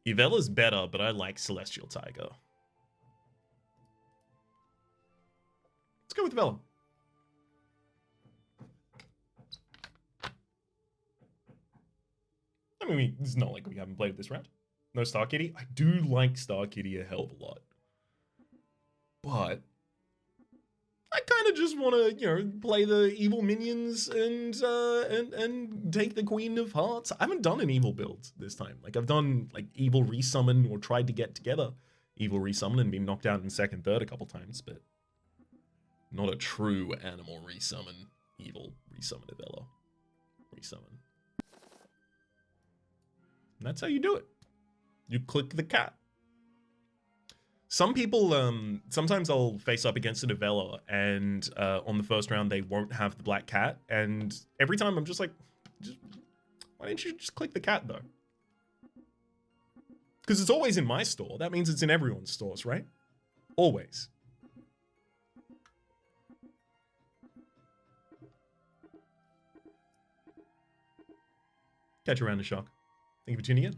Evella's better, but I like Celestial Tiger. Let's go with Evella. I mean, it's not like we haven't played this round. No Star Kitty. I do like Star Kitty a hell of a lot. But I kind of just want to, you know, play the evil minions and take the Queen of Hearts. I haven't done an evil build this time. Like, I've done, like, evil resummon or tried to get together evil resummon and been knocked out in second, third a couple times, but not a true animal resummon. Evil resummon Evella. Resummon. And that's how you do it. You click the cat. Some people, sometimes I'll face up against an Evella, and on the first round they won't have the black cat, and every time I'm just like, why didn't you just click the cat though? Because it's always in my store. That means it's in everyone's stores, right? Always. Catch you around the shock. Thank you for tuning in.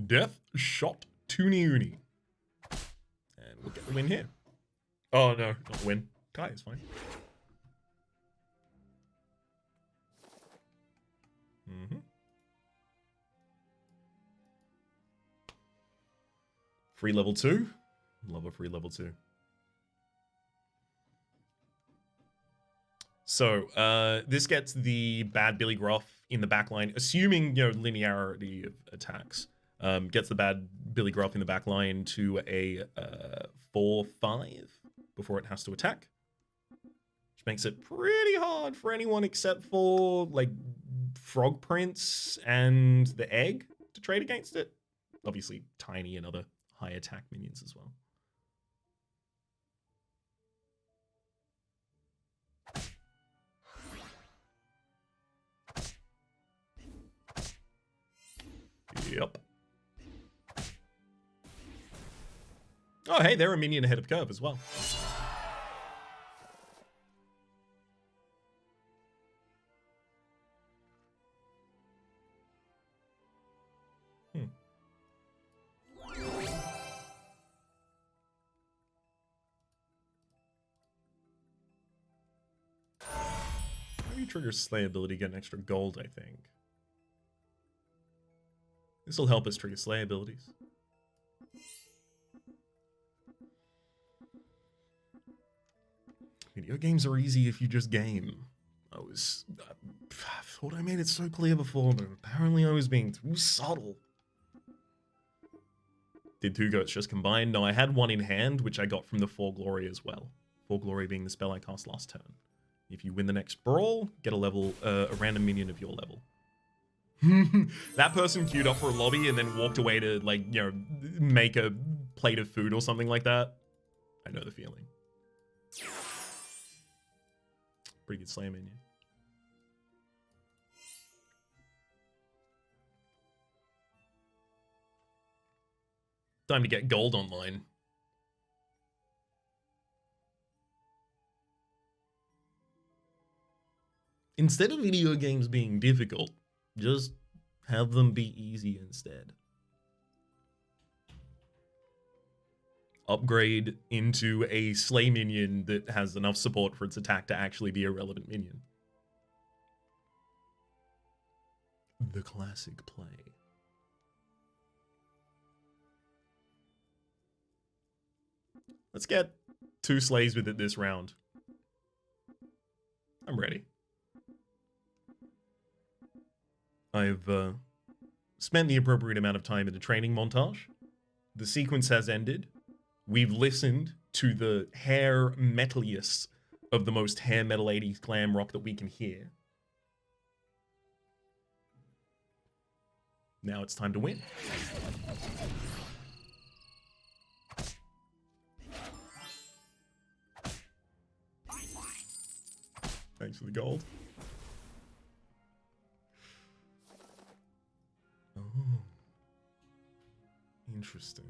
Death Shot Toonie Uni. And we'll get the win here. Oh no, not the win. Tie is fine. Free level 2. Love a free level 2. So, this gets the bad Billy Gruff in the back line, assuming, you know, linearity of attacks. Gets the bad Billy Gruff in the back line to a 4-5 before it has to attack. Which makes it pretty hard for anyone except for, like, Frog Prince and the Egg to trade against it. Obviously, Tiny and other high attack minions as well. Yep. Oh, hey, they're a minion ahead of curve as well. Maybe trigger Slay ability, get an extra gold, I think. This will help us trigger Slay abilities. Video games are easy if you just game. I thought I made it so clear before, but apparently I was being too subtle. Did 2 goats just combine? No, I had one in hand, which I got from the 4 Glory as well. 4 Glory being the spell I cast last turn. If you win the next brawl, get a random minion of your level. That person queued up for a lobby and then walked away to, like, you know, make a plate of food or something like that. I know the feeling. Pretty good Slayer minion. Time to get gold online. Instead of video games being difficult, just have them be easy instead. Upgrade into a Slay minion that has enough support for its attack to actually be a relevant minion. The classic play. Let's get 2 Slays with it this round. I'm ready. I've spent the appropriate amount of time in a training montage. The sequence has ended. We've listened to the hair metaliest of the most hair metal 80s glam rock that we can hear. Now it's time to win. Thanks for the gold. Oh. Interesting.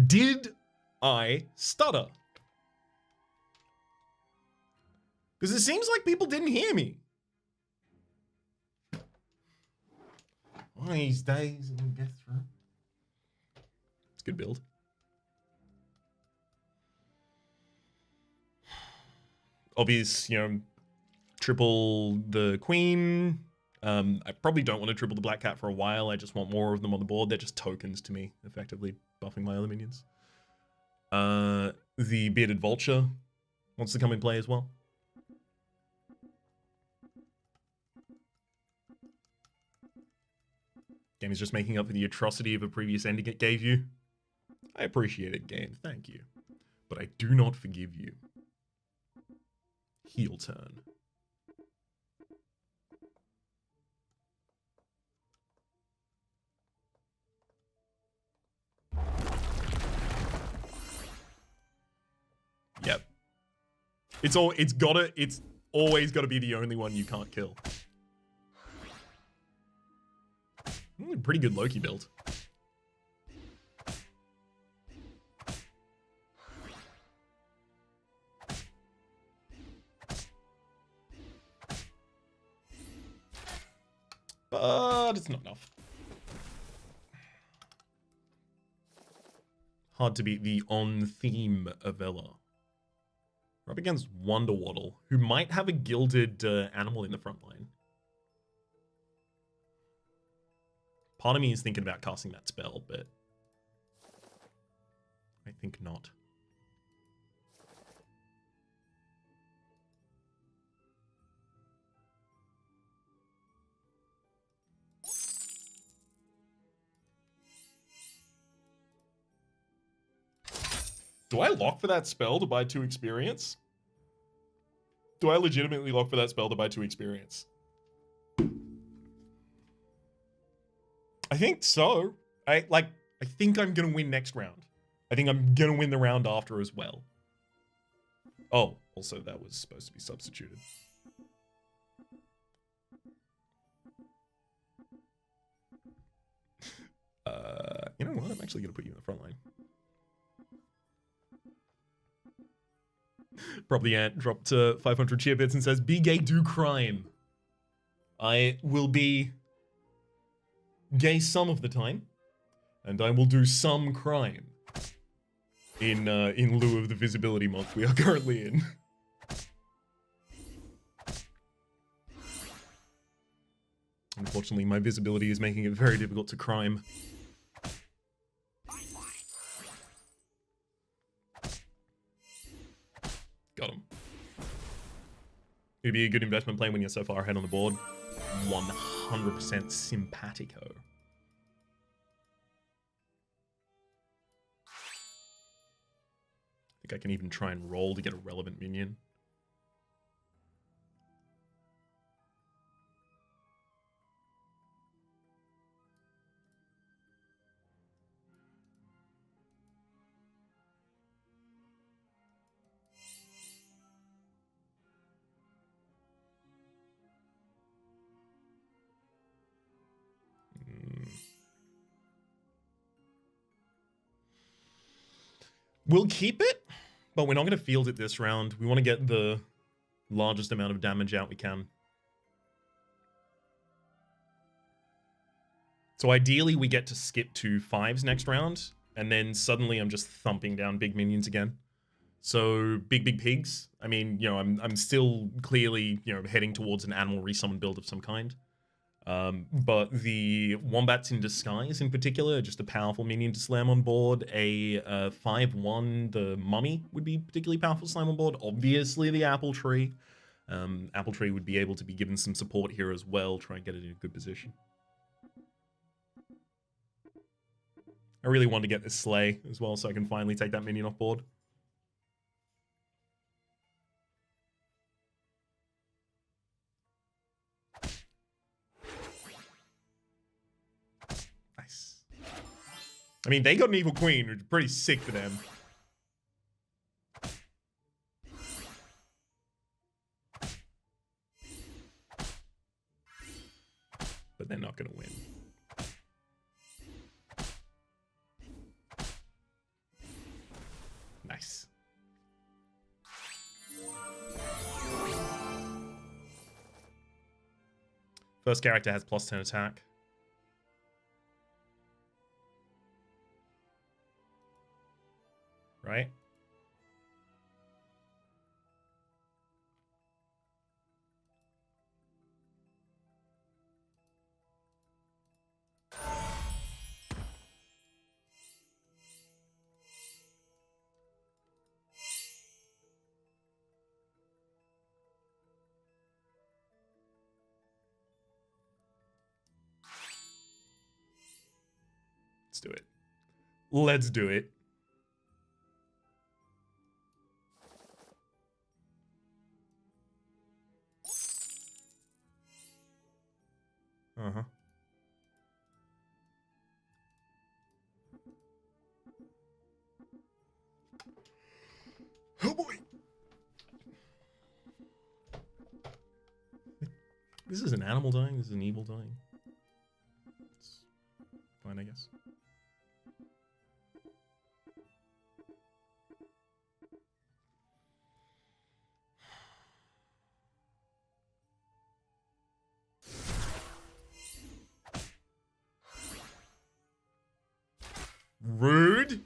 Did I stutter? Because it seems like people didn't hear me. One of these days, we'll get through. It's a good build. Obvious, triple the queen. I probably don't want to triple the black cat for a while. I just want more of them on the board. They're just tokens to me, effectively buffing my other minions. The bearded vulture wants to come in play as well. Game is just making up for the atrocity of a previous ending it gave you. I appreciate it, game. Thank you. But I do not forgive you. Heel turn. Yep. It's always gotta be the only one you can't kill. Pretty good Loki build. But it's not enough. Hard to beat the on-theme Evella. We're up against Wonder Waddle, who might have a gilded animal in the front line. Part of me is thinking about casting that spell, but I think not. Do I lock for that spell to buy 2 experience? Do I legitimately lock for that spell to buy 2 experience? I think so. I think I'm gonna win next round. I think I'm gonna win the round after as well. Oh, also that was supposed to be substituted. You know what? I'm actually gonna put you in the front line. Probably Ant dropped 500 cheer bits and says, "Be gay, do crime." I will be gay some of the time, and I will do some crime in lieu of the visibility month we are currently in. Unfortunately, my visibility is making it very difficult to crime. Got him. It'd be a good investment plan when you're so far ahead on the board. 100% simpatico. I think I can even try and roll to get a relevant minion. We'll keep it, but we're not going to field it this round. We want to get the largest amount of damage out we can. So ideally, we get to skip to 5s next round, and then suddenly I'm just thumping down big minions again. So big pigs. I mean, I'm still clearly, heading towards an animal resummon build of some kind. But the Wombats in Disguise in particular, just a powerful minion to slam on board. A 5/1, the Mummy would be particularly powerful to slam on board. Obviously the Apple Tree. Apple Tree would be able to be given some support here as well, try and get it in a good position. I really want to get this Slay as well so I can finally take that minion off board. Nice. I mean, they got an evil queen, which is pretty sick for them. But they're not going to win. First character has +10 attack. Right? Let's do it. Let's do it. Uh-huh. Oh boy. This is an animal dying. This is an evil dying. It's fine, I guess. Rude.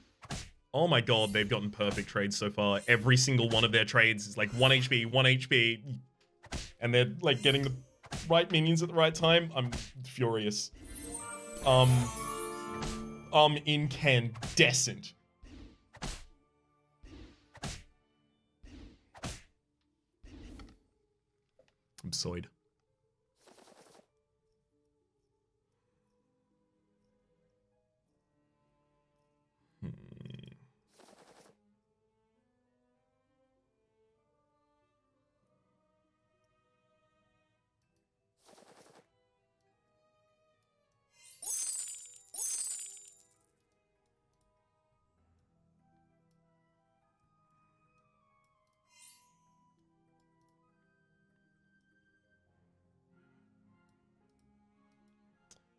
Oh my god, they've gotten perfect trades so far. Every single one of their trades is like 1 HP, 1 HP. And they're like getting the right minions at the right time. I'm furious. Incandescent. I'm soyed.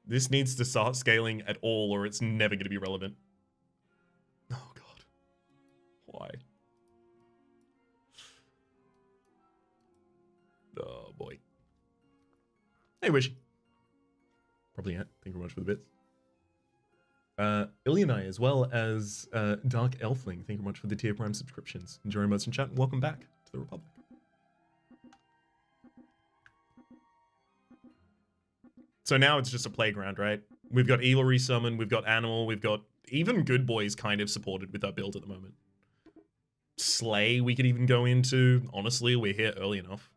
This needs to start scaling at all or it's never going to be relevant. Oh god. Why? Oh boy. Hey Wish. Probably it. Thank you very much for the bits. Ilyanai as well as Dark Elfling. Thank you very much for the tier prime subscriptions. Enjoy your modes in chat and welcome back to the Republic. So now it's just a playground, right? We've got Evil Resummon, we've got Animal, we've got even Good Boys kind of supported with our build at the moment. Slay we could even go into. Honestly, we're here early enough.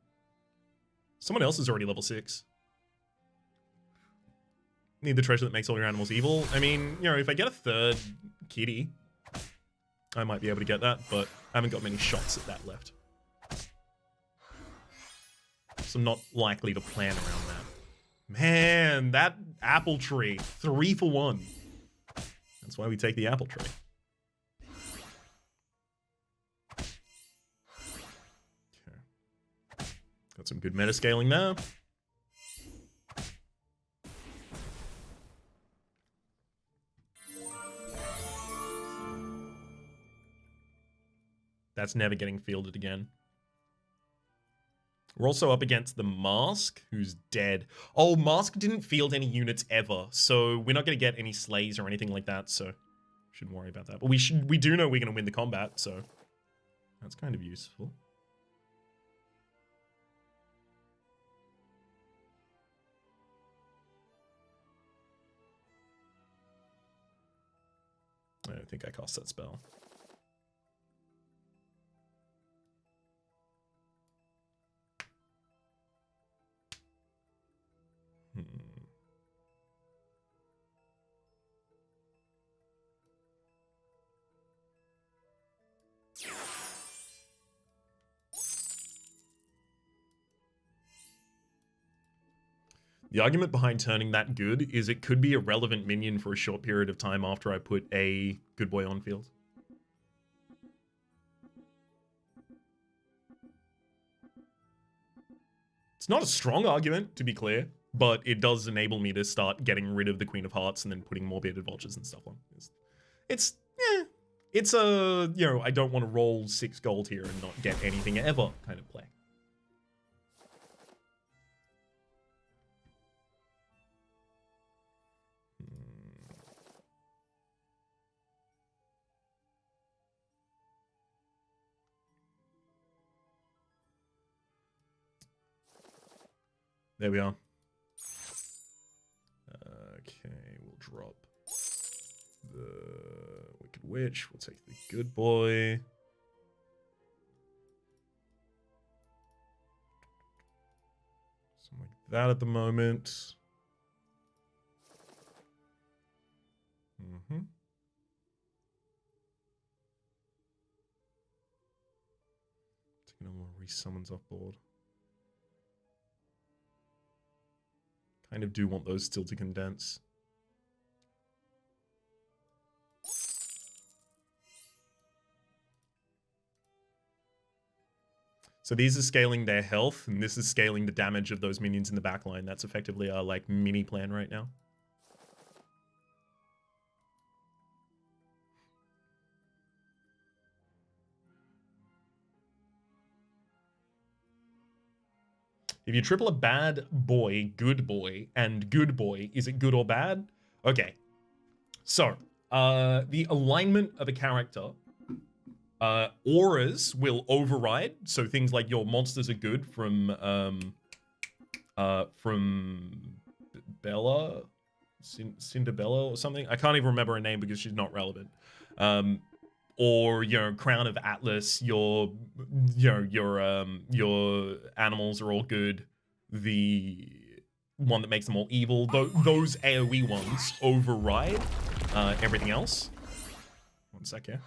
Someone else is already level 6. Need the treasure that makes all your animals evil. I mean, you know, if I get a third kitty, I might be able to get that, but I haven't got many shots at that left. So I'm not likely to plan around that. Man, that apple tree. 3 for 1. That's why we take the apple tree. Okay. Got some good meta scaling there. That's never getting fielded again. We're also up against the Mask, who's dead. Oh, Mask didn't field any units ever, so we're not going to get any slays or anything like that, so shouldn't worry about that. But we do know we're going to win the combat, so that's kind of useful. I don't think I cast that spell. The argument behind turning that good is it could be a relevant minion for a short period of time after I put a good boy on field. It's not a strong argument, to be clear, but it does enable me to start getting rid of the Queen of Hearts and then putting more bearded vultures and stuff on. It's a, you know, I don't want to roll 6 gold here and not get anything ever kind of play. There we are. Okay, we'll drop the Wicked Witch. We'll take the Good Boy. Something like that at the moment. Taking all more resummons off board. Kind of do want those still to condense. So these are scaling their health, and this is scaling the damage of those minions in the backline. That's effectively our like mini plan right now. If you triple a bad boy, and good boy, is it good or bad? Okay. So, the alignment of a character, auras will override. So things like your monsters are good from Bella, Cinderbella or something. I can't even remember her name because she's not relevant. Or your Crown of Atlas, your animals are all good. The one that makes them all evil, those AoE ones override everything else. One sec here.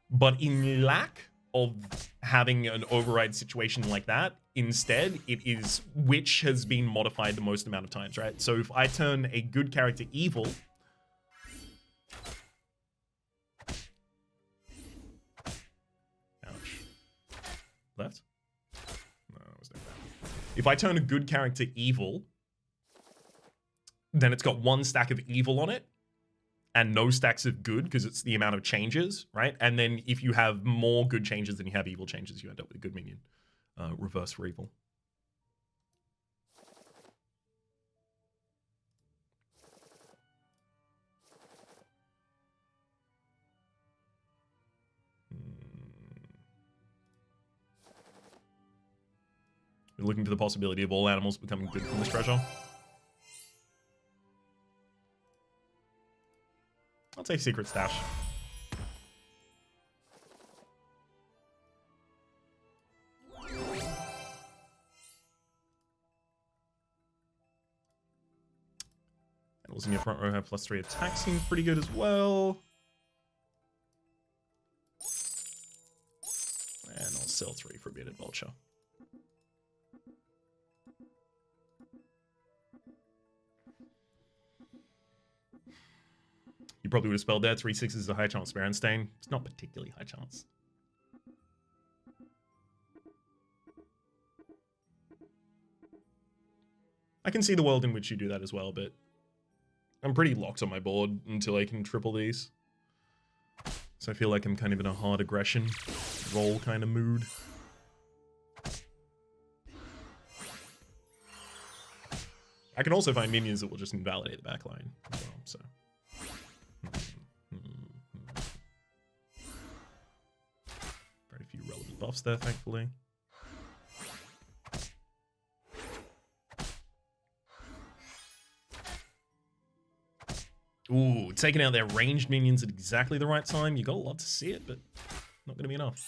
But in lack of having an override situation like that, instead it is which has been modified the most amount of times, right? So if I turn a good character evil, left? No, it was no bad. If I turn a good character evil, then it's got one stack of evil on it and no stacks of good because it's the amount of changes, right? And then if you have more good changes than you have evil changes, you end up with a good minion. Reverse for evil. We're looking for the possibility of all animals becoming good from this treasure. I'll take Secret Stash. Animals in your front row have +3 attack, seems pretty good as well. And I'll sell 3 for a bearded vulture. You probably would have spelled that. 3/6 is a high chance Berenstain. It's not particularly high chance. I can see the world in which you do that as well, but I'm pretty locked on my board until I can triple these. So I feel like I'm kind of in a hard aggression roll kind of mood. I can also find minions that will just invalidate the backline as well, so. Very few relevant buffs there, thankfully. Ooh, taking out their ranged minions at exactly the right time. You got a lot to see it, but not going to be enough.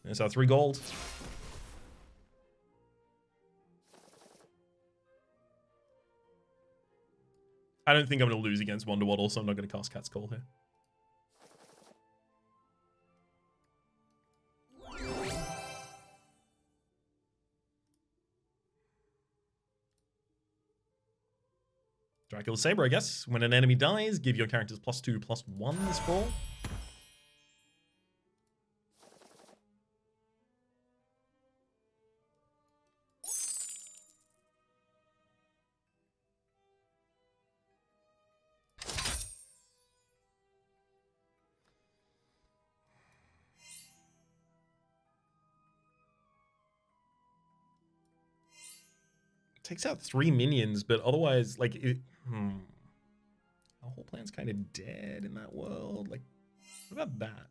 There's our 3 gold. I don't think I'm going to lose against Wonder Waddle, so I'm not going to cast Cat's Call here. Dracula Saber, I guess. When an enemy dies, give your characters +2/+1 this brawl. Takes out 3 minions, but otherwise, like, our whole plan's kind of dead in that world. Like, what about that?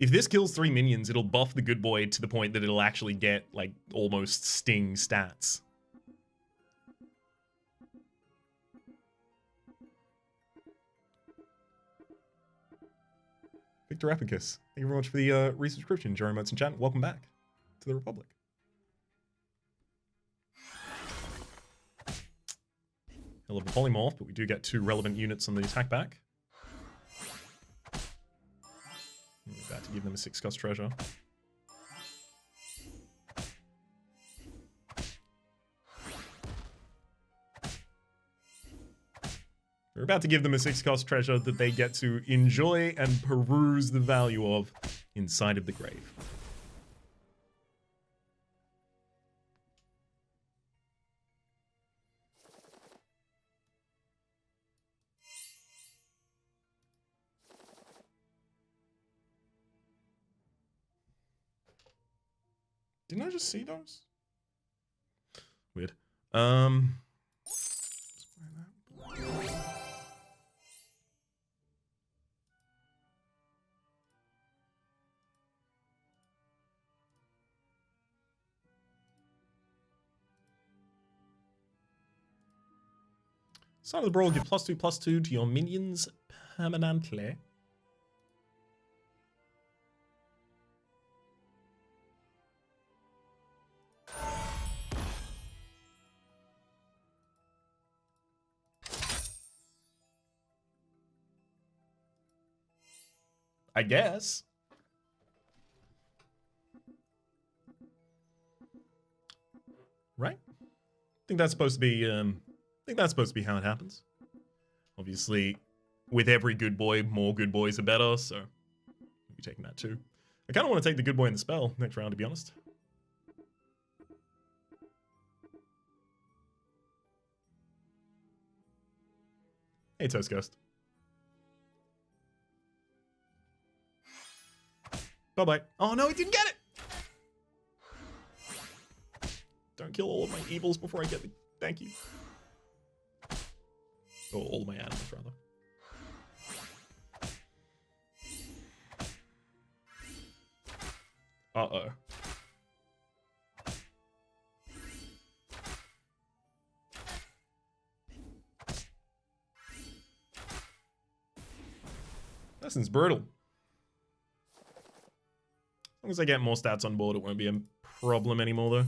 If this kills 3 minions, it'll buff the good boy to the point that it'll actually get, like, almost sting stats. Victor Epicus, thank you very much for the resubscription. Jeremy Motes in chat, welcome back to the Republic. Hell of a polymorph, but we do get 2 relevant units on the attack back. We're about to give them a 6-cost treasure. We're about to give them a 6-cost treasure that they get to enjoy and peruse the value of inside of the grave. Didn't I just see those? Weird. Start of the brawl, give +2/+2 to your minions permanently. I guess. Right? I think that's supposed to be how it happens. Obviously, with every good boy, more good boys are better, so we'll be taking that too. I kind of want to take the good boy in the spell next round, to be honest. Hey, Toast Ghost. Bye-bye. Oh, no, he didn't get it! Don't kill all of my evils before I get the... Thank you. Or all of my animals, rather. Uh-oh. This is brutal. As long as I get more stats on board, it won't be a problem anymore, though.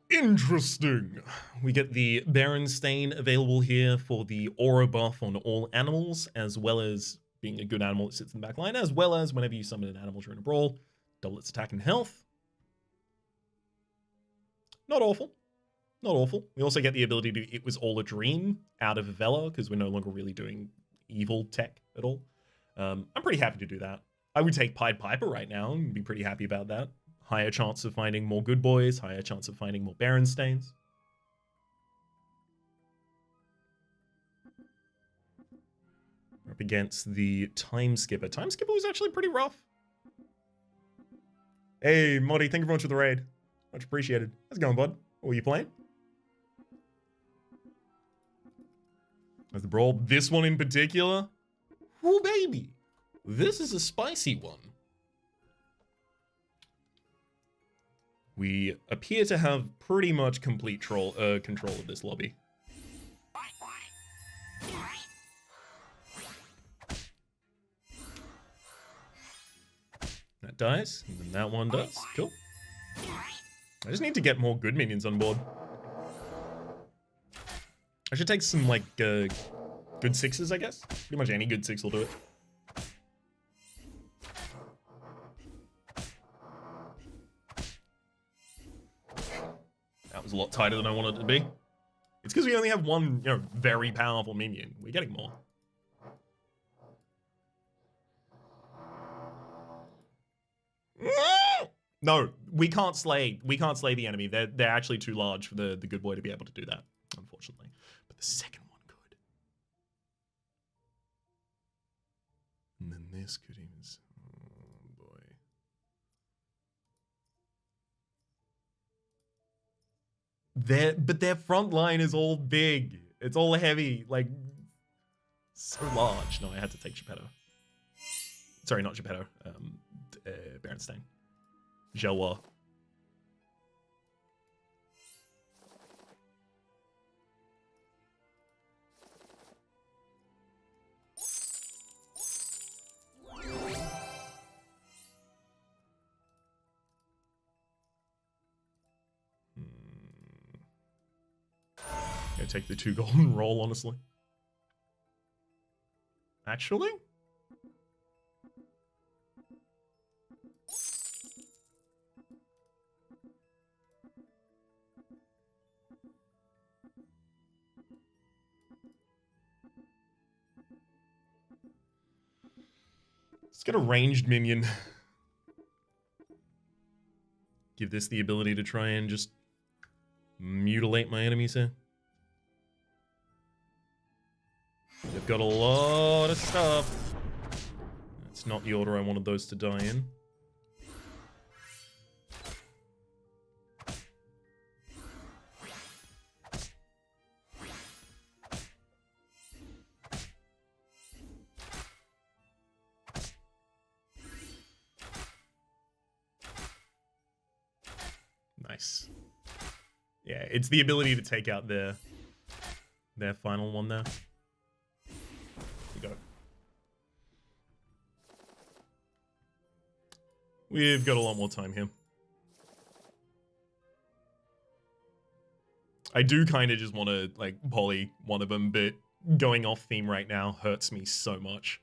Interesting. We get the Berenstain available here for the aura buff on all animals, as well as being a good animal that sits in the back line, as well as whenever you summon an animal during a brawl, double its attack and health. Not awful. Not awful. We also get the ability to It Was All a Dream out of Evella, because we're no longer really doing evil tech at all. I'm pretty happy to do that. I would take Pied Piper right now and be pretty happy about that. Higher chance of finding more good boys, higher chance of finding more Berenstains. Up against the Time Skipper. Time Skipper was actually pretty rough. Hey, Moddy, thank you very much for the raid. Much appreciated. How's it going, bud? What were you playing? As the brawl, this one in particular. Oh, baby. This is a spicy one. We appear to have pretty much complete control of this lobby. That dies, and then that one does. Cool. I just need to get more good minions on board. I should take some, like, good 6s, I guess. Pretty much any good 6 will do it. That was a lot tighter than I wanted it to be. It's because we only have one, very powerful minion. We're getting more. No, we can't slay. We can't slay the enemy. They're actually too large for the good boy to be able to do that, unfortunately. But the second one could. And then this could even... But their front line is all big. It's all heavy, like so large. No, I had to take Geppetto. Sorry, not Geppetto. Berenstain. Jelwa. Gonna take the 2 golden roll, honestly. Actually? Let's get a ranged minion. Give this the ability to try and just mutilate my enemies here. They've got a lot of stuff. That's not the order I wanted those to die in. Nice. Yeah, it's the ability to take out their final one there. We got it. We've got a lot more time here. I do kind of just want to, like, poly one of them, but going off theme right now hurts me so much.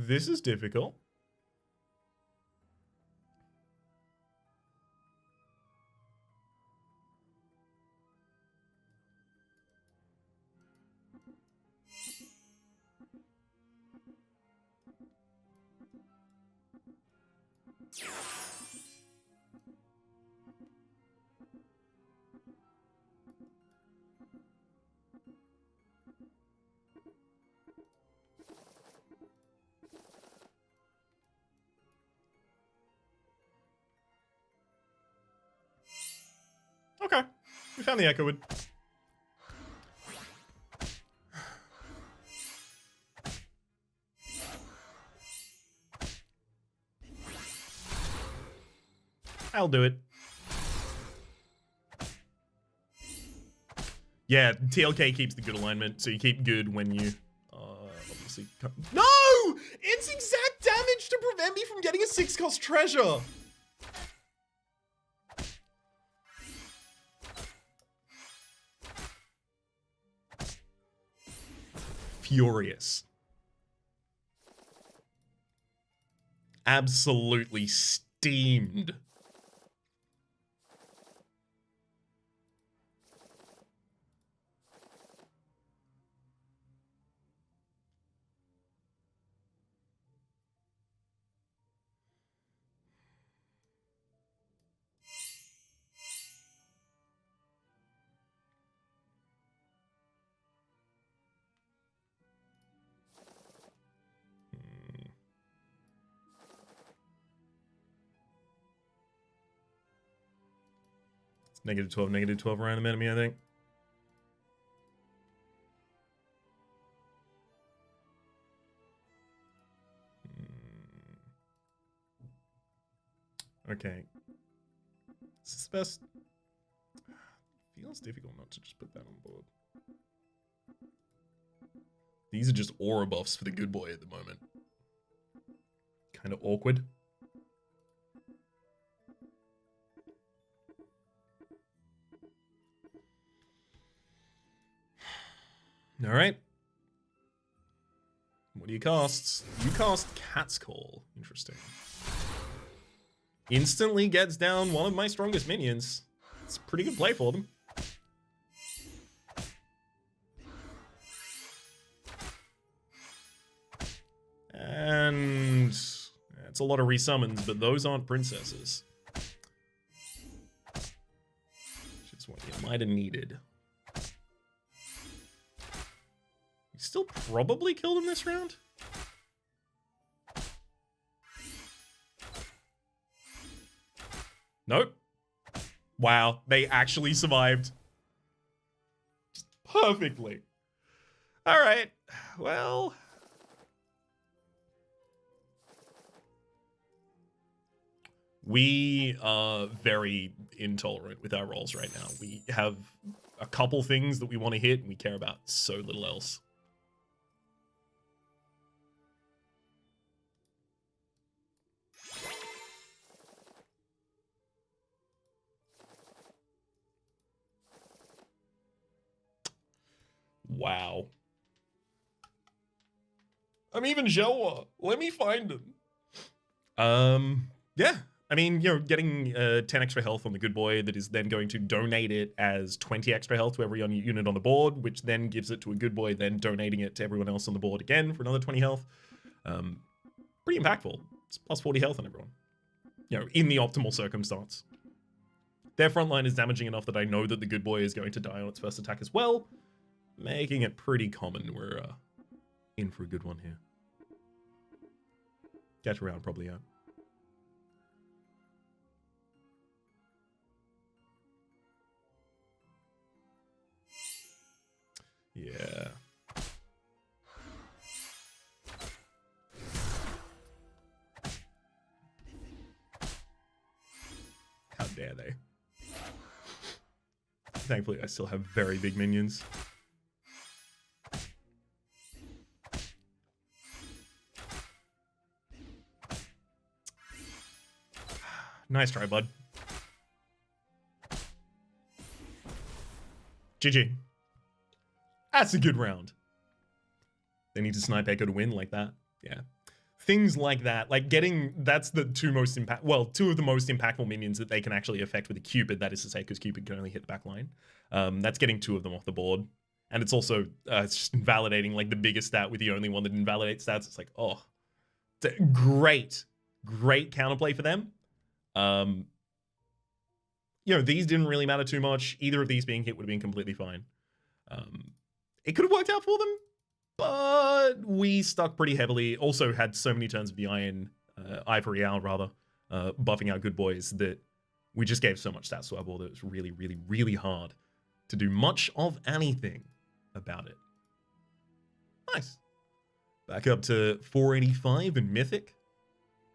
This is difficult. Okay, we found the Echo Wood. I'll do it. Yeah, TLK keeps the good alignment, so you keep good when you obviously come. No! It's exact damage to prevent me from getting a 6-cost treasure! Furious. Absolutely steamed. Negative 12 random enemy, I think. Okay. Is this the best? Feels difficult not to just put that on board. These are just aura buffs for the good boy at the moment. Kind of awkward. All right. What do you cast? You cast Cat's Call. Interesting. Instantly gets down one of my strongest minions. It's a pretty good play for them. That's a lot of resummons, but those aren't princesses. Which is what you might have needed. We still probably killed him this round? Nope. Wow, they actually survived. Just perfectly. All right, well... We are very intolerant with our rolls right now. We have a couple things that we want to hit, and we care about so little else. Wow. I'm even Jawa. Let me find him. Yeah. I mean, you know, getting 10 extra health on the good boy that is then going to donate it as 20 extra health to every unit on the board, which then gives it to a good boy, then donating it to everyone else on the board again for another 20 health. Pretty impactful. It's plus 40 health on everyone. You know, in the optimal circumstance. Their front line is damaging enough that I know that the good boy is going to die on its first attack as well, making it pretty common. We're in for a good one here. Catch around, probably, yeah. Yeah. How dare they? Thankfully, I still have very big minions. Nice try, bud. GG. That's a good round. They need to snipe Echo to win like that. Yeah. Things like that. Like getting... That's the two of the most impactful minions that they can actually affect with a Cupid. That is to say, because Cupid can only hit the back line. That's getting 2 of them off the board. And it's also it's just invalidating like the biggest stat with the only one that invalidates stats. It's like, oh, great counterplay for them. You know, these didn't really matter too much. Either of these being hit would have been completely fine. It could have worked out for them, but we stuck pretty heavily. Also had so many turns of the Ivory Owl, rather, buffing our good boys that we just gave so much stats to our board that it was really, really, really hard to do much of anything about it. Nice. Back up to 485 in Mythic.